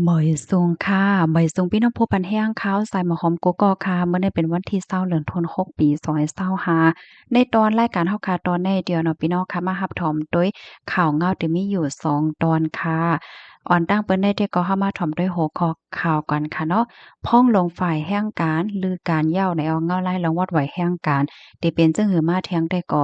เหมยซุงค่ะเหมยซุงพี่น้องผู้ปันแห้งข้าวใส่หมอหอมกุ๊กกอกค่ะเมื่อได้เป็นวันที่20เดือนธันวาคมปี2565ในตอนรายการเฮาค่ะตอนในเดียวเนาะพี่น้องค่ะมารับถอมด้วยข่าวเงาที่มีอยู่2ตอนค่ะอ่อนตั้งเปิ้นได้ที่ก็เข้ามาถ่อมด้วยหัวข้อข่าวก่อนค่ะเนาะพ้องลงฝ่ายแห่งการลือการเหย้าในเอาเงาไล่รางวัดไหวแห่งการที่เป็นจึงหือมาเที่ยงได้ก็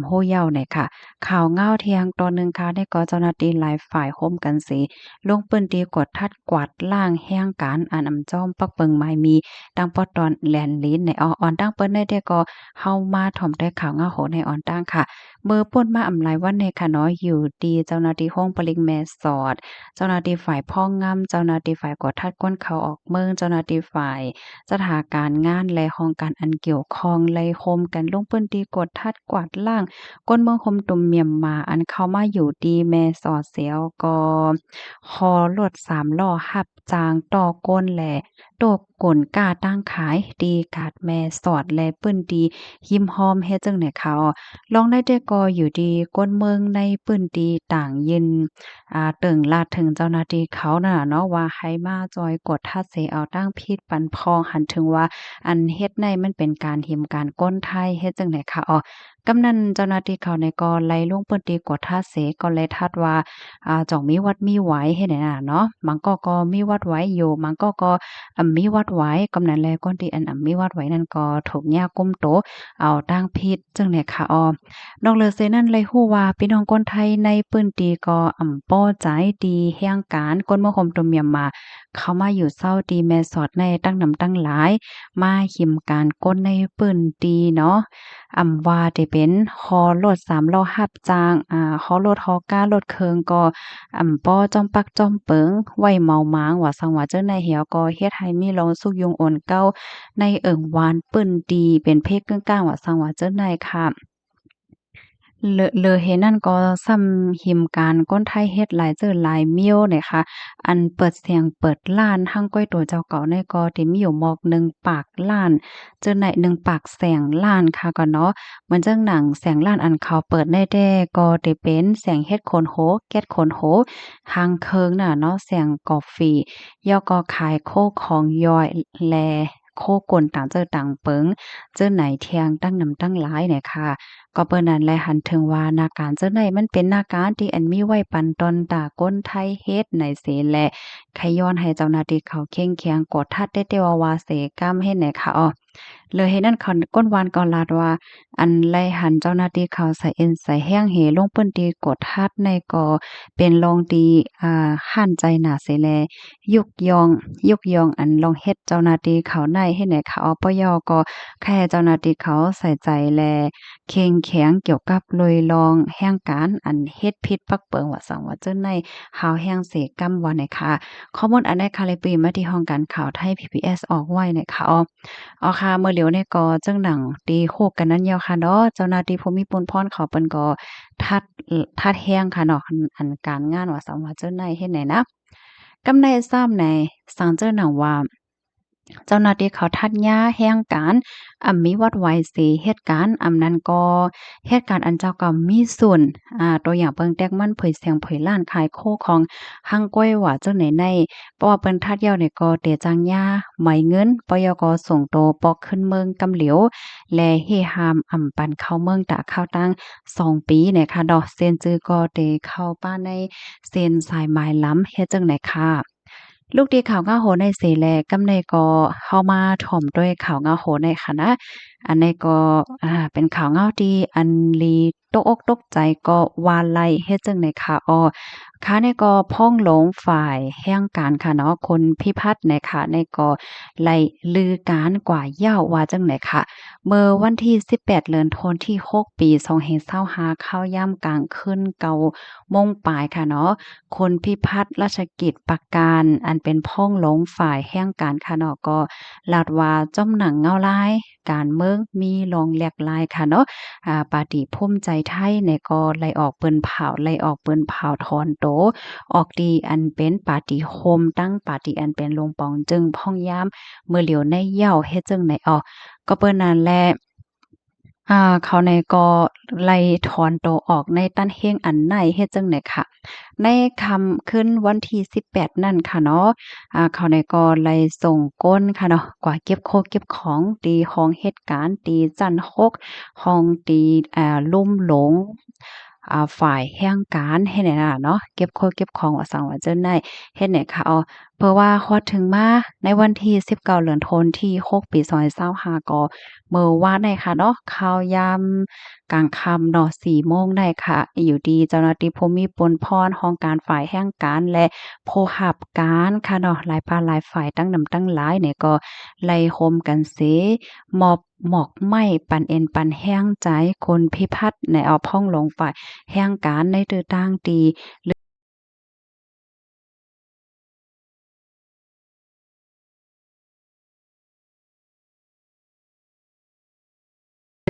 โฮเหย้าเนี่ยค่ะข่าวเงาเที่ยงตอนหนึ่งค่ะได้ก็เจ้าหน้าที่หลายฝ่ายร่วมกันสิ ลงปืนตีกดทัดกวาดล่างแห้งการอ่านอำจ้อมปักเปิงไม้มีดังปอตอนแลนลิ้นในออนตั้งเปิ้นได้แต่ก็เฮามาถ่อมได้ข่าวเงาโหในออนตั้งค่ะเมื่อป่นมาอำไลวันในค่ะเนาะอยู่ดีเจ้าหน้าที่ห้องปลิงแม่สอดเจ้าหน้าที่ฝ่ายพ่องงำเจ้าหน้าที่ฝ่ายกดทัดก้นเขาออกเมืองเจ้าหน้าที่ฝ่ายสถานการงานและห้องการอันเกี่ยวข้องไล่โฮมกันลงปืนตีกดทัดกวาดล่างก้นเมืองคมตุ่มเมียมมาอันเข้ามาอยู่ดีแม่สอดเสียวก็ ฮอรถสามล้อหับจางต่อก้นแหล่โตกกลกาตั้งขายดีกาดแม่สอดแลปื้นดีหิมหอมเฮ็ดจังไหนเขาลองได้แต่ก็อยู่ดีก้นเมืองในปื้นดีต่างยินเติ่งลาดถึงเจ้าหน้าที่เขาน่ะเนาะว่าให้มาจอยกดทัดเสเอาตั้งพิษปันพองหันถึงว่าอันเฮ็ดในมันเป็นการหิมการก้นไทยเฮ็ดจังไหนคะกำนันเจ้าหน้าที่เขาในก็ไล่ลงเปิ้นตีกดทัดเสก็เลยทัดว่า จ่องมีวัดมีไหว้เฮ็ดให้น่ะเนาะมันก็มีวัดไหว้อยู่มันก็มีวัดไหว้กำนั้นแลก่อนที่มีวัดไหว้นั่นก็ถูกย่าก้มโตะเอาตั้งพิษจังได๋ค่ะนอกเหนือเสียนั้นเลยฮู้ว่าพี่น้องคนไทยในพื้นที่ก็ป้อใจดีแห่งการคนบ่คมตุ่มเมียมมาเข้ามาอยู่เซาดีแม่สอดในตั้งนำตั้งหลายมาหิมการก้นในพื้นที่เนาะ ว่าได้เป็นฮอรถสามล้อรับจ้างฮอรถฮอก้ารถเคิงก็ป้อจ้อมปักจ้อมเปิงไว้เมาหมางว่าสังว่าเจ้าในายเหี่ยวก็เฮ็ดให้มีลงสุกยุงโอนเก้าในเอิ้งวานปื้นดีเป็นเพกกึ่งกลางว่าสังว่าเจ้านายค่ะ เลอเห็นนั่นก็ซ้ำหิมการก้นไทยเฮ็ดหลายเจอหลายเมี้ยวเนี่ยค่ะอันเปิดเสียงเปิดล้านทั้งก้อยตัวเจ้าเก่าในก็ที่มีอยู่หมอกหนึ่งปากล้านเจอในหนึ่งปากแสงล้านค่ะก็เนาะเหมือนจังหนังแสงล้านอันเขาเปิดได้แด้ก็ได้เป็นแสงเฮ็ดโคนโหแก๊สโคนโหทางเคิงน่ะเนาะแสงกอฟฟีย่อก็ขายโคของย่อยแลโคกลต่างเจอต่างเปิงเจอไหนเทียงตั้งนำตั้งหลายเนี่ยค่ะ ก็เปิ้นนั้นแหละหันถึงว่าหน้าการจั่งใดมันเป็นหน้าการที่อันมีไว้ปันตนตาก้นไทยเฮ็ดไหนเสแลใครย้อนให้เจ้าหน้าที่เขาเข้งแข็งกดทัดได้แต่ว่าเสกำเฮ็ดไหนคะเลยเฮ็ดนั่นเขาก้นวานก็ลาดว่าอันไล่หันเจ้าหน้าที่เขาใส่เอ็นใส่แห้งเหลงเปิ้นตีกดทัดในก็เป็นลองดีหั่นใจหน้าเสแลยุกยองอันลองเฮ็ดเจ้าหน้าที่เขาในเฮ็ดไหนคะปยก็แค่เจ้าหน้าที่เขาใส่ใจแล เข้งแข็งเกี่ยวกับลุยลองแห่งการอันเฮ็ดพิษปักเปิงว่าสังว่าเจ้าในหาวแห่งเสกำว่าไหนค่ะข้อมูลอันใดค่ะเลยปีมาที่ห้องการข่าวไทย PBS ออกไว้เนี่ยค่ะค่ะเมื่อเหลียวเนี่ยก็จั่งหนังตีโคกกันนั้นยาวค่ะเนาะเจ้าหน้าที่ภูมิพลพรเขาเปิ้นก็ทัดทัดแฮงค่ะเนาะอันการงานว่าสังว่าเจ้าในเฮ็ดไหนนะกำในซ้ำในสังเจ้าหนังว่า เจ้าหน้าที่เขาทัดย้าแห่งการมีวัดไหวสีเหตุการณ์นั้นก็เหตุการณ์อันเจ้าก็มีส่วนตัวอย่างเปิงแตกมันเผยเสียงเผยล้านขายโคของหังก้อยว่าเจ้าไหนในเพราะว่าเปิ้นทัดเย้าเนี่ยก็เตจังย้าไหมเงินปยกส่งโตปอกขึ้นเมืองกำเหลียวและเฮฮามปันเข้าเมืองตะเข้าตั้ง2 ปีเนี่ยค่ะดอกเซ็นจื้อก็เตเข้าป้าในเซ็นสายหมายล้ำเฮ็ดจังไหนค่ะลูกดีข่าวง้าโหในเสแลกำในก็เข้ามาถ่อมด้วยข่าวง้าโหในค่ะนะอันนี้ก็เป็นข่าวง้าวที่อันลีตกอกตกใจก็วาไล่เฮ็ดจังได๋ค่ะค่ะนี่ก็พ้องหลงฝ่ายแห่งการค่ะเนาะคนพิพัฒน์นะคะในก็ไล่ลือการกว่าเหย้าว่าจังได๋ค่ะเมื่อวันที่18เดือนธันวาคมที่6ปี2525เข้าย่ำกลางคืน9โมงปลายค่ะเนาะ คนพิพัฒน์ราชกิจประการอันเป็นพ้องหลงฝ่ายแห่งการค่ะเนาะก็ลาดว่าจ้อมหนังเงาลายการเมืองมีรองแหลกลายค่ะเนาะปาร์ตี้ภูมิใจไทยเนี่ยก็ไล่ออกเปิ้นเผาไล่ออกเปิ้นเผาถอนโตออกดีอันเป็นปาร์ตี้โฮมตั้งปาร์ตี้อันเป็นลงปองจึงพ่องยามเมื่อเหลียวในเหย้าเฮ็ดจึงไหนก็เปิ้นนั่นแหละ เขาในก็ไล่ถอนตัวออกในตั้นเฮงอันไหนเฮ็ดจังได๋ค่ะในคำขึ้นวันที่18นั่นค่ะเนาะเขาในก็ไล่ส่งก้นค่ะเนาะกว่าเก็บโคกเก็บของตีห้องเหตุการณ์ตีจันทกห้องตีลุ่มหลงฝ่ายแห่งการเฮ็ดไหนน่ะเนาะเก็บโคกเก็บของว่าซั่นว่าจั่งใดเฮ็ดไหนค่ะเพราะว่าฮอดถึงมาในวันที่19เดือนธันที่6ปี2025ก็เมื่อวานได้ค่ะเนาะข่าวยามกลางค่ำเนาะ4โมงได้ค่ะอยู่ดีเจ้าหน้าที่ภูมิพลพรห้องการฝ่ายแห่งการและผู้หับการค่ะเนาะหลายภาคหลายฝ่ายตั้งนำตั้งหลายเนี่ยก็ไล่โฮมกันเสมอบหมอกไหม้ปันเอ็นปันแห้งใจคนพิพัฒน์ในเอาพ่องลงฝ่ายแห่งการในตื้อต่างตี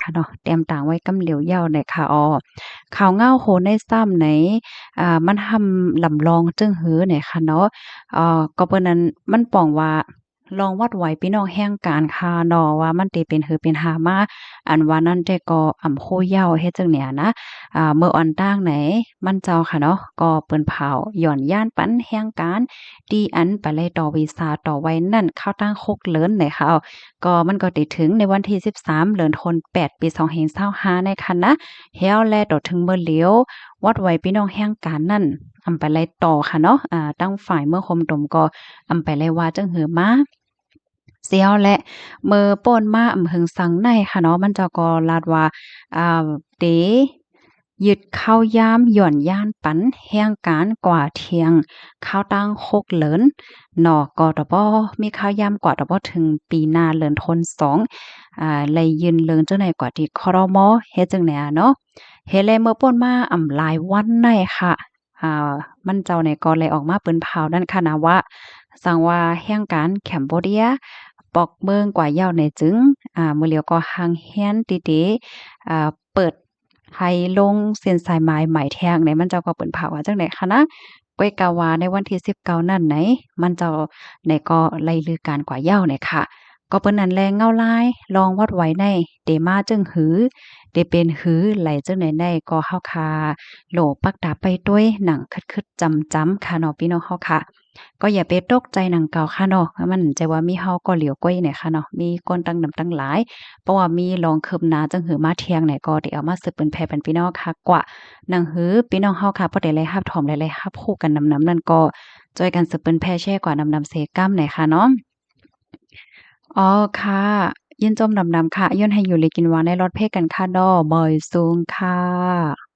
ค่ะเนาะเตรียมต่างไว้กำเหลียวเหย้าได้ค่ะข่าวเงาโหนในซ้ำไหนมันทำลำลองจึงหือเนี่ยค่ะเนาะก็เปิ้นนั้นมันป้องว่าลองวัดไหวพี่น้องแห่งการค่ะเนาะว่ามันติเป็นหือเป็นหามาอันว่านั้นแต่ก็อำโคเหย้าเฮ็ดจั่งเนี่ยนะเมื่ออ่อนต่างไหนมันเจ้าค่ะเนาะก็เปิ้นเผาย้อนย่านปันแห่งการดีอันไปเลยต่อวีซาต่อไว้นั่นเข้าตั้งคกเลินเนี่ยค่ะก็มันก็ได้ถึงในวันที่13เดือนธันวาคมปี2525ในคันนะเฮาแลต่อถึงเมื่อเหลียววัดไว้พี่น้องแห่งการนั่นอำไปไล่ต่อค่ะเนาะตั้งฝ่ายเมื่อคมดมก็อำไปไล่ว่าจังหือมาเสียวและเมื่อป่นมาอำหึงสังในค่ะเนาะมันเจ้าก็ลาดว่าเตยึดข้าวยามหย่อนย่านปันแห่งการกว่าเที่ยงข้าวตั้งหกเหลินเนาะก็ตะบ่มีข้าวยามกว่าตะบ่ถึงปีหน้าเลินทน2เลยยืนเลิงจังได๋กว่าที่ครมเฮ็ดจังได๋เนาะเฮ็ดแลเมื่อป่นมาหลายวันได้ค่ะมันเจ้าเนี่ยก็เลยออกมาเปิ้นเผานั่นค่ะนะว่าสั่งว่าแห่งการแคมโบเดียปอกเบิ่งกว่าเหย้าในจึงมื้อเหลียวก็หังแฮนติเตเปิดให้ลงเส้นสายไหมไหมแทงในมันเจ้าก็เปิ้นเผาว่าจังได๋คะนะก้อยกะว่าในวันที่19นั่นไหนมันเจ้าไหนก็ไล่ลือการกว่าเหย้าเนี่ยค่ะก็เปิ้นนั้นแลเงาลายลองวัดไว้ในเตมาจึงหือเตเป็นหือไหลจังไหนได้ก็เฮาคาโหลปักดาไปด้วยหนังคึดๆจำๆค่ะเนาะพี่น้องเฮาค่ะก็อย่าไปตกใจหนังเก่าค่ะเนาะมันใจว่ามีเฮาก็เหลียวก้อยเนี่ยค่ะเนาะมีคนตั้งนำตั้งหลายเพราะว่ามีลองคืบหน้าจังหือมาเที่ยงเนี่ยก็ได้เอามาสืบเป็นแพร่เป็นพี่น้องค่ะกว่าหนังหือพี่น้องเฮาค่ะบ่ได้ไล่รับถอมไล่รับคู่กันนำๆนั่นก็ช่วยกันสืบเป็นแพร่แชร์กว่านำๆเสกำหน่อยค่ะเนาะ อ๋อค่ะยินจมดำๆค่ะย้อนให้อยู่เลยกินหวานในรถเพ่กันค่ะดอบอยสูงค่ะ